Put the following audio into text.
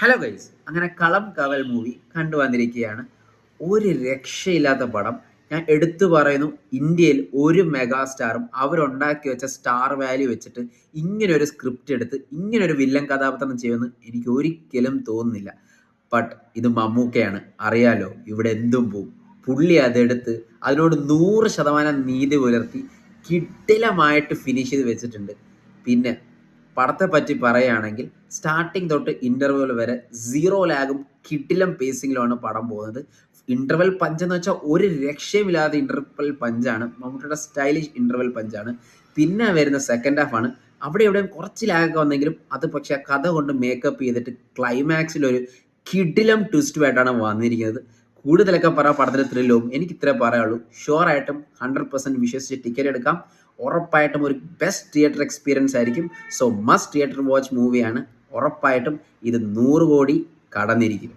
Hello guys, അങ്ങനെ കളം കവൽ movie കണ്ടു വന്നിരിക്കുകയാണ്. ഒരു രക്ഷയില്ലാത്ത പടം. ഞാൻ എടുത്തു പറയുന്നു, ഇന്ത്യയിൽ ഒരു മെഗാ സ്റ്റാറും അവരുണ്ടാക്കി വെച്ച സ്റ്റാർ വാല്യൂ വെച്ചിട്ട് ഇങ്ങനെ ഒരു സ്ക്രിപ്റ്റ് എടുത്ത് ഇങ്ങനെ ഒരു വില്ലൻ കഥാപാത്രം ചെയ്യുമെന്ന് എനിക്ക് ഒരിക്കലും തോന്നുന്നില്ല. ബട്ട് ഇത് മമ്മൂക്കയാണ്, അറിയാലോ, ഇവിടെ എന്തും പോവും. പുള്ളി അതെടുത്ത് അതിനോട് 100% നീതി പുലർത്തി കിടിലമായിട്ട് ഫിനിഷ് ചെയ്ത് വെച്ചിട്ടുണ്ട്. പിന്നെ പടത്തെ പറ്റി പറയുകയാണെങ്കിൽ സ്റ്റാർട്ടിങ് തൊട്ട് ഇന്റർവെൽ വരെ സീറോ ലാഗും കിടിലം പേസിങ്ങിലുമാണ് പടം പോകുന്നത്. ഇന്റർവെൽ പഞ്ച് എന്ന് വെച്ചാൽ ഒരു രക്ഷയുമില്ലാതെ ഇന്റർവെൽ പഞ്ചാണ്, മമ്മൂട്ടിയുടെ സ്റ്റൈലിഷ് ഇന്റർവെൽ പഞ്ചാണ്. പിന്നെ വരുന്ന സെക്കൻഡ് ഹാഫ് ആണ്. അവിടെ എവിടെയും കുറച്ച് ലാഗൊക്കെ വന്നെങ്കിലും അത് പക്ഷെ കഥ കൊണ്ട് മേക്കപ്പ് ചെയ്തിട്ട് ക്ലൈമാക്സിൽ ഒരു കിടിലം ട്വിസ്റ്റുമായിട്ടാണ് വന്നിരിക്കുന്നത്. കൂടുതലൊക്കെ പറയാൻ പടത്തിന് ത്രില്ലും എനിക്ക് ഇത്രേ പറയാനുള്ളൂ. ഷുവറായിട്ടും 100% വിശ്വസിച്ച് ടിക്കറ്റ് എടുക്കാം. ഉറപ്പായിട്ടും ഒരു ബെസ്റ്റ് തിയേറ്റർ എക്സ്പീരിയൻസ് ആയിരിക്കും. സോ മസ്റ്റ് തിയേറ്റർ വാച്ച് മൂവിയാണ്. ഉറപ്പായിട്ടും ഇത് 100 കോടി കടന്നിരിക്കും.